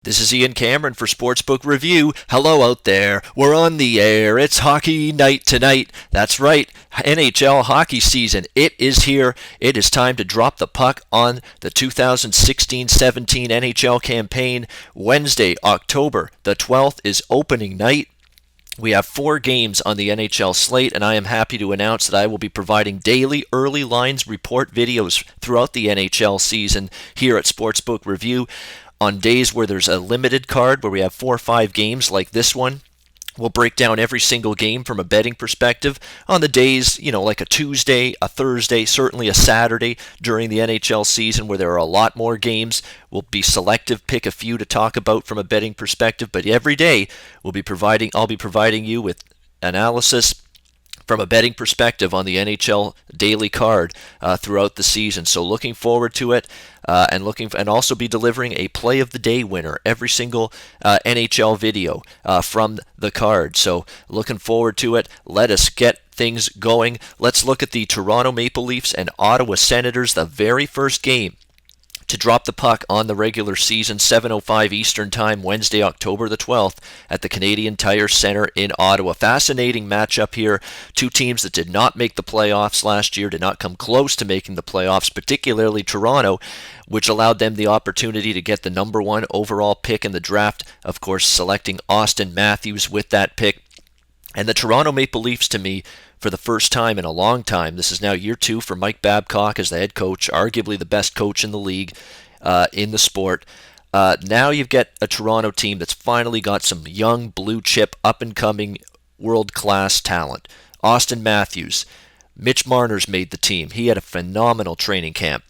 This is Ian Cameron for Sportsbook Review. Hello out there. We're on the air. It's hockey night tonight. That's right. NHL hockey season. It is here. It is time to drop the puck on the 2016-17 NHL campaign. Wednesday, October the 12th is opening night. We have 4 games on the NHL slate, and I am happy to announce that I will be providing daily early lines report videos throughout the NHL season here at Sportsbook Review. On days where there's a limited card, where we have 4 or 5 games like this one, we'll break down every single game from a betting perspective. On the days, like a Tuesday, a Thursday, certainly a Saturday during the NHL season where there are a lot more games, we'll be selective, pick a few to talk about from a betting perspective. But every day, I'll be providing you with analysis from a betting perspective on the NHL daily card throughout the season. So looking forward to it, and also be delivering a play of the day winner every single NHL video from the card. So looking forward to it. Let us get things going. Let's look at the Toronto Maple Leafs and Ottawa Senators, the very first game to drop the puck on the regular season, 7:05 Eastern Time, Wednesday, October the 12th, at the Canadian Tire Centre in Ottawa. Fascinating matchup here. 2 teams that did not make the playoffs last year, did not come close to making the playoffs, particularly Toronto, which allowed them the opportunity to get the number 1 overall pick in the draft, of course, selecting Austin Matthews with that pick. And the Toronto Maple Leafs, to me, for the first time in a long time, this is now year 2 for Mike Babcock as the head coach, arguably the best coach in the league in the sport. Now you've got a Toronto team that's finally got some young, blue-chip, up-and-coming, world-class talent. Austin Matthews, Mitch Marner's made the team. He had a phenomenal training camp.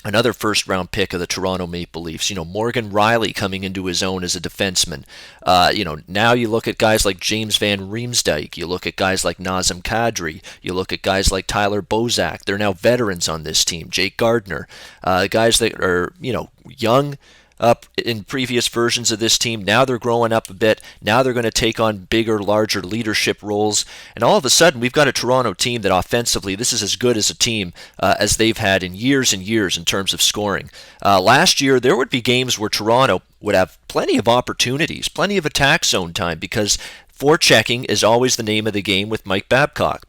Another first-round pick of the Toronto Maple Leafs. Morgan Rielly coming into his own as a defenseman. Now you look at guys like James Van Riemsdyk. You look at guys like Nazem Kadri. You look at guys like Tyler Bozak. They're now veterans on this team. Jake Gardner. Guys that are, young up in previous versions of this team. Now they're growing up a bit. Now they're going to take on bigger, larger leadership roles. And all of a sudden, we've got a Toronto team that offensively, this is as good as a team as they've had in years and years in terms of scoring. Last year, there would be games where Toronto would have plenty of opportunities, plenty of attack zone time, because forechecking is always the name of the game with Mike Babcock.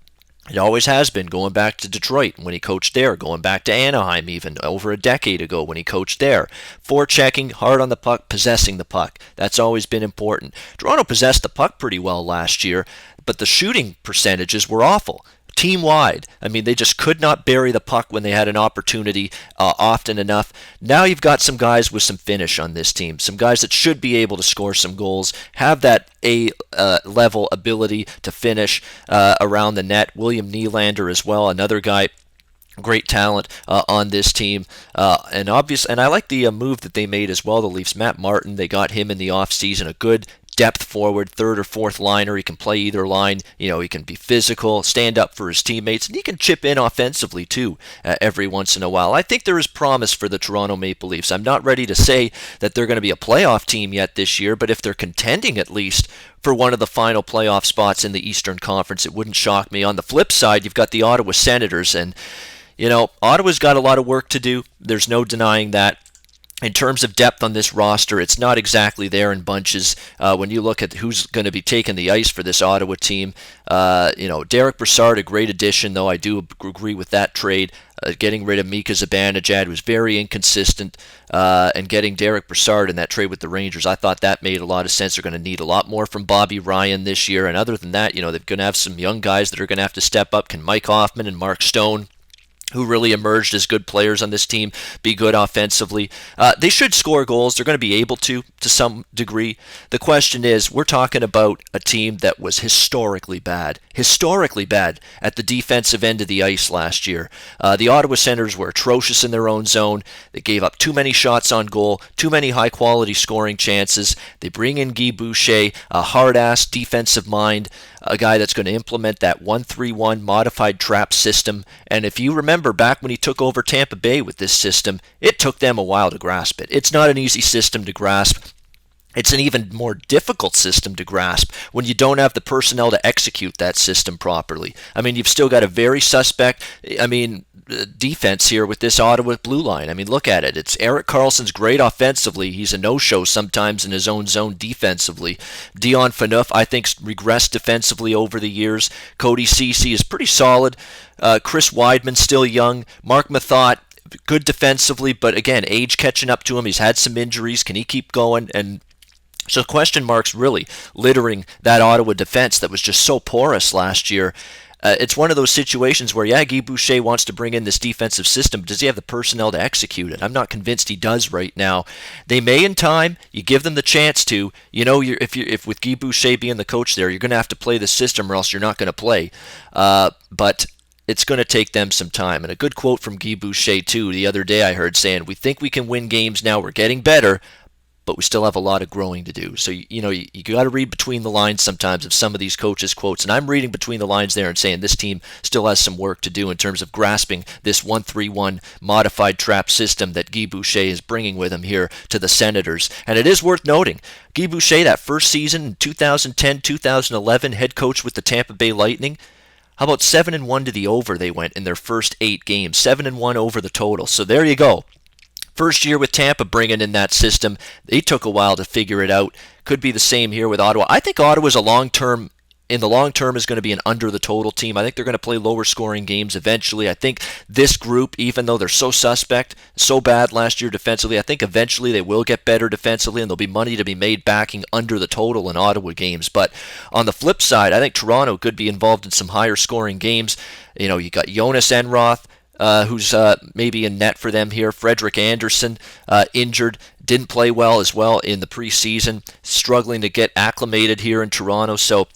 It always has been, going back to Detroit when he coached there, going back to Anaheim even over a decade ago when he coached there. Forechecking, hard on the puck, possessing the puck. That's always been important. Toronto possessed the puck pretty well last year, but the shooting percentages were awful. Team-wide. They just could not bury the puck when they had an opportunity often enough. Now you've got some guys with some finish on this team. Some guys that should be able to score some goals, have that A-level ability to finish around the net. William Nylander as well, another guy, great talent on this team, and I like the move that they made as well. The Leafs, Matt Martin, they got him in the offseason, a good depth forward, 3rd or 4th liner. He can play either line. He can be physical, stand up for his teammates, and he can chip in offensively too every once in a while. I think there is promise for the Toronto Maple Leafs. I'm not ready to say that they're going to be a playoff team yet this year, but if they're contending at least for one of the final playoff spots in the Eastern Conference, it wouldn't shock me. On the flip side, you've got the Ottawa Senators, and Ottawa's got a lot of work to do. There's no denying that. In terms of depth on this roster, it's not exactly there in bunches. When you look at who's going to be taking the ice for this Ottawa team, Derek Brassard, a great addition, though I do agree with that trade. Getting rid of Mika Zibanejad was very inconsistent, and getting Derek Brassard in that trade with the Rangers, I thought that made a lot of sense. They're going to need a lot more from Bobby Ryan this year, and other than that, they're going to have some young guys that are going to have to step up. Can Mike Hoffman and Mark Stone, who really emerged as good players on this team, be good offensively? They should score goals. They're going to be able to some degree. The question is, we're talking about a team that was historically bad at the defensive end of the ice last year. The Ottawa Senators were atrocious in their own zone. They gave up too many shots on goal, too many high-quality scoring chances. They bring in Guy Boucher, a hard-ass defensive mind, a guy that's going to implement that 1-3-1 modified trap system. And if you remember back when he took over Tampa Bay with this system, it took them a while to grasp it. It's not an easy system to grasp. it's an even more difficult system to grasp when you don't have the personnel to execute that system properly. I mean, you've still got a very suspect, defense here with this Ottawa blue line. I mean, look at it. It's Erik Karlsson's great offensively. He's a no-show sometimes in his own zone defensively. Dion Phaneuf, I think, regressed defensively over the years. Cody Ceci is pretty solid. Chris Weidman, still young. Mark Mathot, good defensively, but again, age catching up to him. He's had some injuries. Can he keep going? And so question marks really littering that Ottawa defense that was just so porous last year. It's one of those situations where, yeah, Guy Boucher wants to bring in this defensive system, but does he have the personnel to execute it? I'm not convinced he does right now. They may in time. You give them the chance to. If with Guy Boucher being the coach there, you're going to have to play the system or else you're not going to play. But it's going to take them some time. And a good quote from Guy Boucher, too, the other day I heard saying, we think we can win games now. We're getting better, but we still have a lot of growing to do. So, you got to read between the lines sometimes of some of these coaches' quotes. And I'm reading between the lines there and saying this team still has some work to do in terms of grasping this 1-3-1 modified trap system that Guy Boucher is bringing with him here to the Senators. And it is worth noting, Guy Boucher, that first season in 2010-2011, head coach with the Tampa Bay Lightning, how about 7-1 to the over they went in their first 8 games? 7-1 over the total. So there you go. First year with Tampa bringing in that system. They took a while to figure it out. Could be the same here with Ottawa. I think Ottawa's in the long term is going to be an under the total team. I think they're going to play lower scoring games eventually. I think this group, even though they're so suspect, so bad last year defensively, I think eventually they will get better defensively and there'll be money to be made backing under the total in Ottawa games. But on the flip side, I think Toronto could be involved in some higher scoring games. You got Jonas Enroth, who's maybe in net for them here. Frederik Andersen, injured, didn't play well as well in the preseason, struggling to get acclimated here in Toronto. So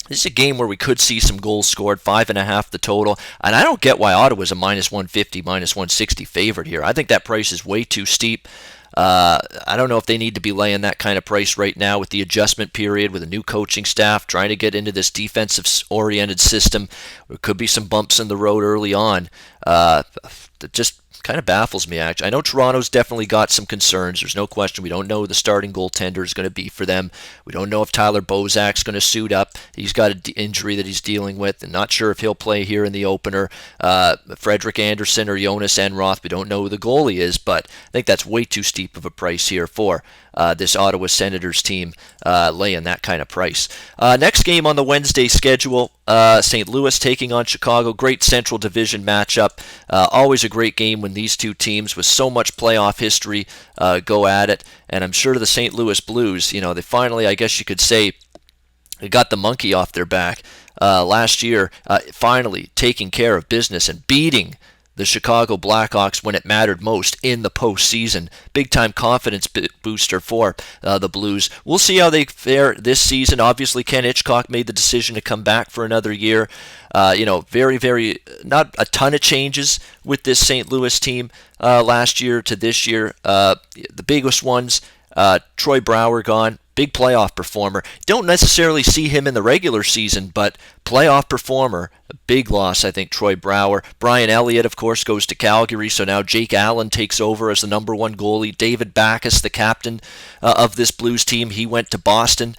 this is a game where we could see some goals scored, 5.5 the total. And I don't get why Ottawa's a minus 150, minus 160 favorite here. I think that price is way too steep. I don't know if they need to be laying that kind of price right now with the adjustment period, with a new coaching staff, trying to get into this defensive-oriented system. There could be some bumps in the road early on. That just kind of baffles me, actually. I know Toronto's definitely got some concerns. There's no question. We don't know who the starting goaltender is going to be for them. We don't know if Tyler Bozak's going to suit up. He's got an injury that he's dealing with, and not sure if he'll play here in the opener. Frederik Andersen or Jonas Enroth, we don't know who the goalie is, but I think that's way too steep of a price here for this Ottawa Senators team laying that kind of price. Next game on the Wednesday schedule, St. Louis taking on Chicago. Great Central Division matchup. Always a great game when these two teams with so much playoff history go at it. And I'm sure the St. Louis Blues, they finally, I guess you could say, they got the monkey off their back last year, finally taking care of business and beating the Chicago Blackhawks when it mattered most in the postseason. Big-time confidence booster for the Blues. We'll see how they fare this season. Obviously, Ken Hitchcock made the decision to come back for another year. Very, very, not a ton of changes with this St. Louis team last year to this year. The biggest ones, Troy Brouwer gone. Big playoff performer. Don't necessarily see him in the regular season, but playoff performer. A big loss, I think, Troy Brouwer. Brian Elliott, of course, goes to Calgary, so now Jake Allen takes over as the number one goalie. David Backes, the captain of this Blues team, he went to Boston.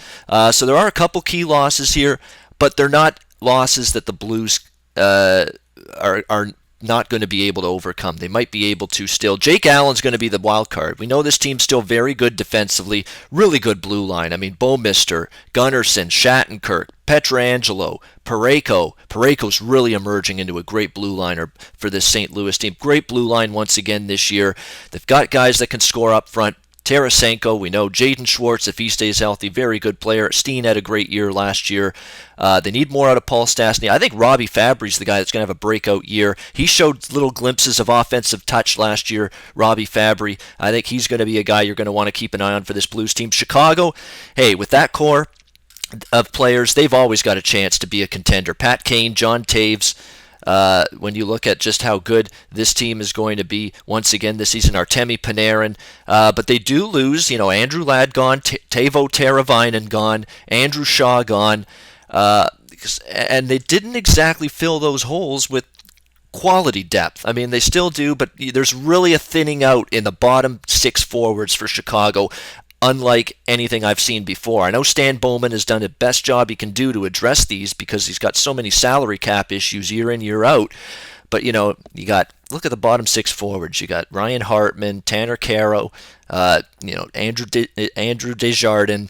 So there are a couple key losses here, but they're not losses that the Blues are not going to be able to overcome. They might be able to still. Jake Allen's going to be the wild card. We know this team's still very good defensively, really good blue line. I mean, Bouwmeester, Gunnarsson, Shattenkirk, Pietrangelo, Parayko. Parayko's really emerging into a great blue liner for this St. Louis team. Great blue line once again this year. They've got guys that can score up front. Tarasenko, we know. Jaden Schwartz, if he stays healthy, very good player. Steen had a great year last year. They need more out of Paul Stastny. I think Robbie Fabry's the guy that's going to have a breakout year. He showed little glimpses of offensive touch last year, Robbie Fabry. I think he's going to be a guy you're going to want to keep an eye on for this Blues team. Chicago, hey, with that core of players, they've always got a chance to be a contender. Pat Kane, John Taves. When you look at just how good this team is going to be once again this season, Artemi Panarin, but they do lose, Andrew Ladd gone, Teuvo Teravainen gone, Andrew Shaw gone, and they didn't exactly fill those holes with quality depth. I mean, they still do, but there's really a thinning out in the bottom six forwards for Chicago. unlike anything I've seen before. I know Stan Bowman has done the best job he can do to address these because he's got so many salary cap issues year in, year out. But, you got, look at the bottom six forwards. You got Ryan Hartman, Tanner Caro, Andrew Desjardins,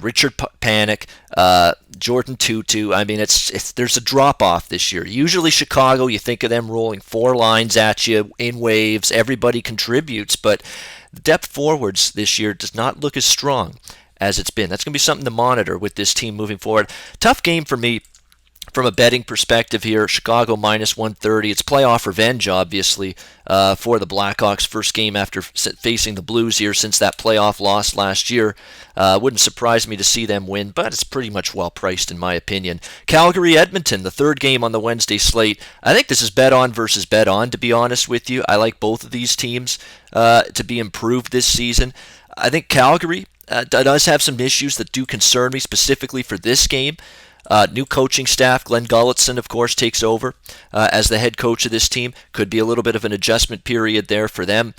Richard Panik, Jordan Tutu. I mean, there's a drop-off this year. Usually Chicago, you think of them rolling four lines at you in waves. Everybody contributes, but the depth forwards this year does not look as strong as it's been. That's going to be something to monitor with this team moving forward. Tough game for me from a betting perspective here. Chicago minus 130. It's playoff revenge, obviously, for the Blackhawks. First game after facing the Blues here since that playoff loss last year. Wouldn't surprise me to see them win, but it's pretty much well priced in my opinion. Calgary-Edmonton, the third game on the Wednesday slate. I think this is bet on versus bet on, to be honest with you. I like both of these teams to be improved this season. I think Calgary does have some issues that do concern me, specifically for this game. New coaching staff. Glenn Gulletson, of course, takes over as the head coach of this team. Could be a little bit of an adjustment period there for them.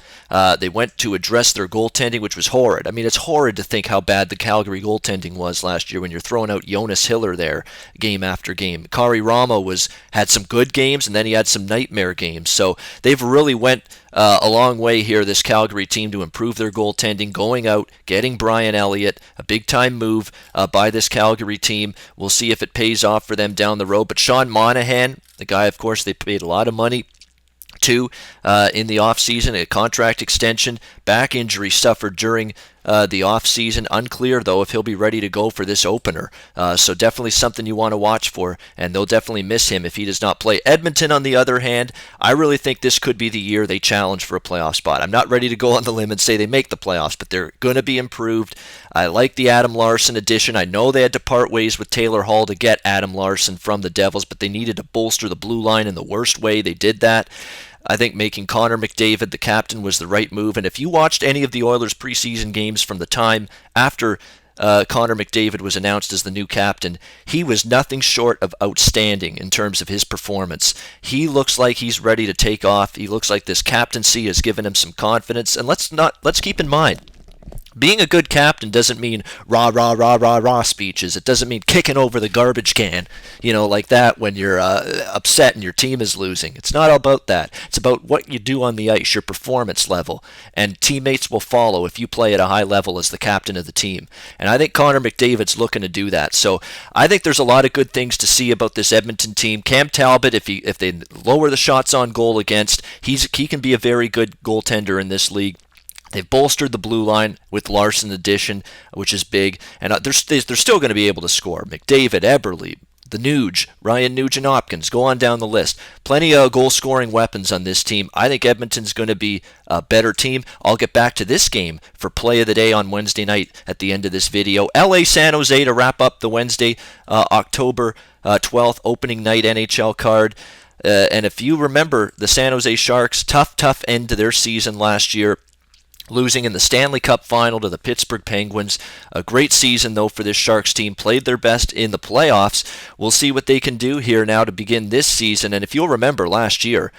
They went to address their goaltending, which was horrid. I mean, it's horrid to think how bad the Calgary goaltending was last year when you're throwing out Jonas Hiller there game after game. Kari Ramo had some good games, and then he had some nightmare games. So they've really went a long way here, this Calgary team, to improve their goaltending, going out, getting Brian Elliott, a big-time move by this Calgary team. We'll see if it pays off for them down the road. But Sean Monahan, the guy, of course, they paid a lot of money to in the offseason, a contract extension, back injury suffered during the offseason. Unclear, though, if he'll be ready to go for this opener. So definitely something you want to watch for, and they'll definitely miss him if he does not play. Edmonton, on the other hand, I really think this could be the year they challenge for a playoff spot. I'm not ready to go on the limb and say they make the playoffs, but they're going to be improved. I like the Adam Larson addition. I know they had to part ways with Taylor Hall to get Adam Larson from the Devils, but they needed to bolster the blue line in the worst way. They did that. I think making Connor McDavid the captain was the right move. And if you watched any of the Oilers' preseason games from the time after Connor McDavid was announced as the new captain, he was nothing short of outstanding in terms of his performance. He looks like he's ready to take off. He looks like this captaincy has given him some confidence. And let's keep in mind, being a good captain doesn't mean rah, rah, rah, rah, rah speeches. It doesn't mean kicking over the garbage can, like that when you're upset and your team is losing. It's not about that. It's about what you do on the ice, your performance level. And teammates will follow if you play at a high level as the captain of the team. And I think Connor McDavid's looking to do that. So I think there's a lot of good things to see about this Edmonton team. Cam Talbot, if they lower the shots on goal against, he can be a very good goaltender in this league. They've bolstered the blue line with Larson addition, which is big, and they're still going to be able to score. McDavid, Eberle, the Nuge, Ryan Nugent-Hopkins, go on down the list. Plenty of goal-scoring weapons on this team. I think Edmonton's going to be a better team. I'll get back to this game for play of the day on Wednesday night at the end of this video. LA San Jose to wrap up the Wednesday, October 12th opening night NHL card. And if you remember, the San Jose Sharks, tough end to their season last year, losing in the Stanley Cup final to the Pittsburgh Penguins. A great season, though, for this Sharks team. Played their best in the playoffs. We'll see what they can do here now to begin this season. And if you'll remember last year,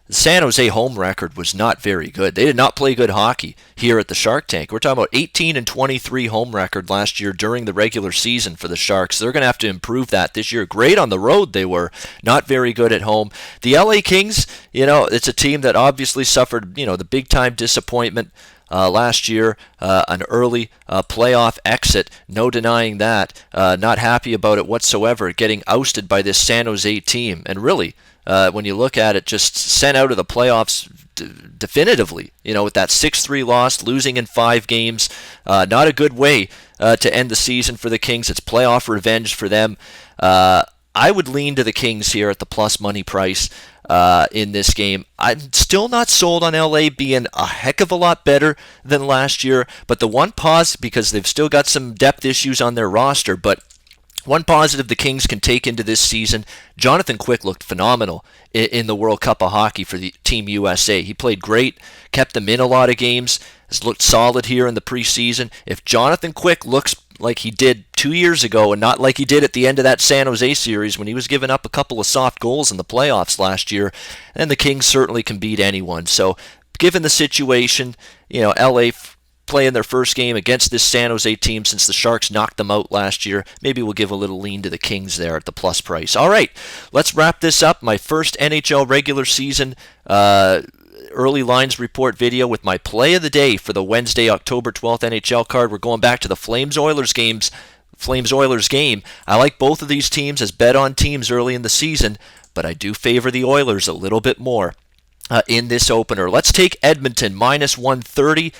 the San Jose home record was not very good. They did not play good hockey here at the Shark Tank. We're talking about 18-23 home record last year during the regular season for the Sharks. They're going to have to improve that this year. Great on the road they were, not very good at home. The LA Kings, it's a team that obviously suffered, the big-time disappointment last year, an early playoff exit, no denying that. Not happy about it whatsoever, getting ousted by this San Jose team. And really, when you look at it, just sent out of the playoffs definitively, with that 6-3 loss, losing in 5 games. Not a good way to end the season for the Kings. It's playoff revenge for them. I would lean to the Kings here at the plus money price in this game. I'm still not sold on LA being a heck of a lot better than last year, but the one because they've still got some depth issues on their roster, but one positive the Kings can take into this season, Jonathan Quick looked phenomenal in the World Cup of Hockey for the Team USA. He played great, kept them in a lot of games, has looked solid here in the preseason. If Jonathan Quick looks like he did 2 years ago and not like he did at the end of that San Jose series when he was giving up a couple of soft goals in the playoffs last year, then the Kings certainly can beat anyone. So given the situation, LA playing their first game against this San Jose team since the Sharks knocked them out last year. Maybe we'll give a little lean to the Kings there at the plus price. All right, let's wrap this up. My first NHL regular season early lines report video with my play of the day for the Wednesday, October 12th NHL card. We're going back to the Flames-Oilers game. I like both of these teams as bet-on teams early in the season, but I do favor the Oilers a little bit more in this opener. Let's take Edmonton minus 130.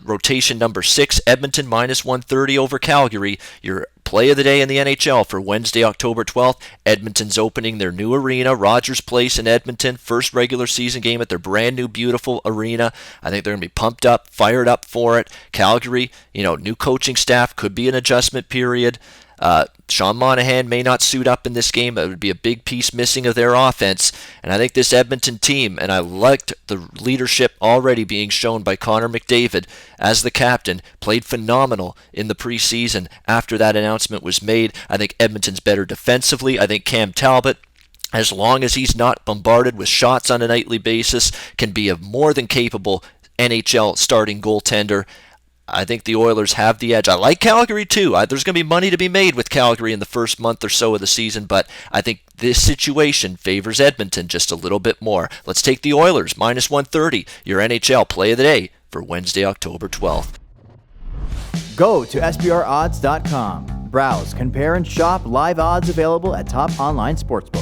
Rotation number 6, Edmonton minus 130 over Calgary. Your play of the day in the NHL for Wednesday, October 12th. Edmonton's opening their new arena, Rogers Place in Edmonton. First regular season game at their brand new, beautiful arena. I think they're going to be pumped up, fired up for it. Calgary, new coaching staff, could be an adjustment period. Sean Monahan may not suit up in this game. It would be a big piece missing of their offense. And I think this Edmonton team, and I liked the leadership already being shown by Connor McDavid as the captain, played phenomenal in the preseason after that announcement was made. I think Edmonton's better defensively. I think Cam Talbot, as long as he's not bombarded with shots on a nightly basis, can be a more than capable NHL starting goaltender. I think the Oilers have the edge. I like Calgary too. There's going to be money to be made with Calgary in the first month or so of the season, but I think this situation favors Edmonton just a little bit more. Let's take the Oilers, minus 130, your NHL play of the day for Wednesday, October 12th. Go to SBRodds.com. Browse, compare, and shop live odds available at top online sportsbooks.